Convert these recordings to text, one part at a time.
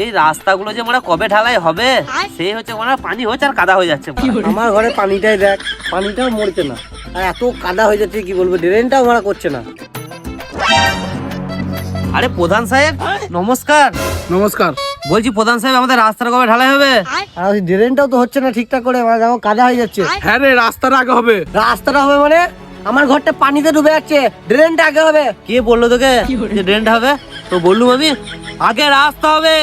এই রাস্তাগুলো যে মানে কবে ঢালাই হবে সেই হচ্ছে মানে পানি হচ্ছে আর কাদা হয়ে যাচ্ছে। আমার ঘরে পানিটাই দেখ, পানিটাও মরছে না, আর এত কাদা হয়ে যাচ্ছে কি বলবো, ড্রেনটাও মারা করছে না। আরে প্রধান সাহেব নমস্কার। নমস্কার। বলছি প্রধান সাহেব আমাদের রাস্তার কবে ঢালাই হবে? আর ওই ড্রেনটাও তো হচ্ছে না ঠিকঠাক করে, আমার যেমন কাদা হয়ে যাচ্ছে। হ্যাঁ রে, রাস্তাটা আগে হবে। রাস্তাটা হবে মানে আমার ঘরটা পানিতে ডুবে যাচ্ছে, ড্রেনটা আগে হবে। কে বললো তোকে যে ড্রেনটা হবে? তো বললুম আমি আগে রাস্তা হবে।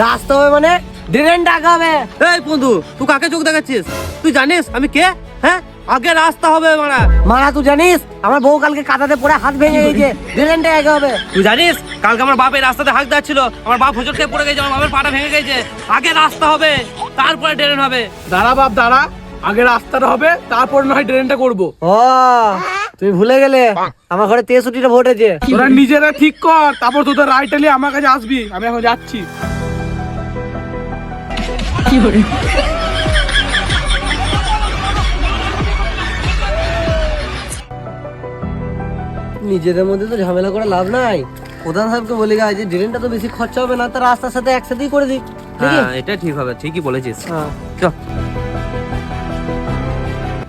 রাস্তা হবে মানে ড্রেনটা আগে হবে। এই বন্ধু তুই কাকে চোখ দেখাচ্ছিস? তুই জানিস আমি কে? হ্যাঁ আগে রাস্তা হবে মারা। মারা তুই জানিস আমার বউ কালকে কাদাতে পড়ে হাত ভেঙে গেছে, ড্রেনটা আগে হবে। তুই জানিস কালকে আমার বাপের রাস্তাতে হাঁক যাচ্ছিল, আমার বাপ হোঁচট খেয়ে পড়ে গেছে, আমার বাপের পাটা ভেঙে গেছে। আগে রাস্তা হবে তারপরে ড্রেন হবে। দাঁড়া বাপ দাঁড়া, আগে রাস্তাটা হবে তারপর না হয় ড্রেনটা করবো। ও তুমি ভুলে গেলে আমার ঘরে 63টা ভোট আছে। তোরা নিজেরা ঠিক কর, তারপর তোদের রাইট এলে আমার কাছে আসবি। আমি এখন যাচ্ছি। নিজেদের মধ্যে তো ঝামেলা করে লাভ নাই, প্রধান সাহেবকে বলি গাই যে ড্রেনটা তো বেশি খরচা হবে না, তার রাস্তার সাথে একসাথেই করে দিই। হ্যাঁ এটা ঠিক হবে, ঠিকই বলেছিস। হ্যাঁ। চল।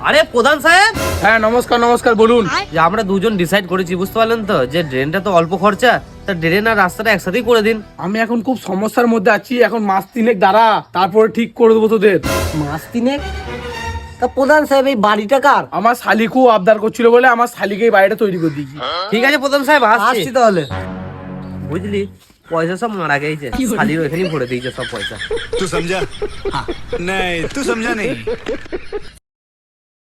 আরে প্রধান সাহেব, হ্যাঁ নমস্কার নমস্কার, বলুন। যে আমরা দুজন ডিসাইড করেছি বুঝতে পারলেন তো, যে ড্রেনটা তো অল্প খরচা, তা ড্রেন আর রাস্তাটা একসাথেই করে দিন। আমি এখন খুব সমস্যার মধ্যে আছি, এখন মাস 3 দাঁড়া, তারপরে ঠিক করে দেবো তোদের। মাস 3? তা প্রধান সাহেব এই বাড়িটা কার? আমার শালি খুব আবদার করছিল বলে আমার শালিকে এই বাড়িটা তৈরি করে দিয়েছি। ঠিক আছে প্রধান সাহেব আসছি আসছি তাহলে। বুঝলি, পয়সা সব মারা গেছে, শালির ওইখানেই ভরে দিয়েছে সব পয়সা। तू समझा? हाँ नहीं तू समझा नहीं।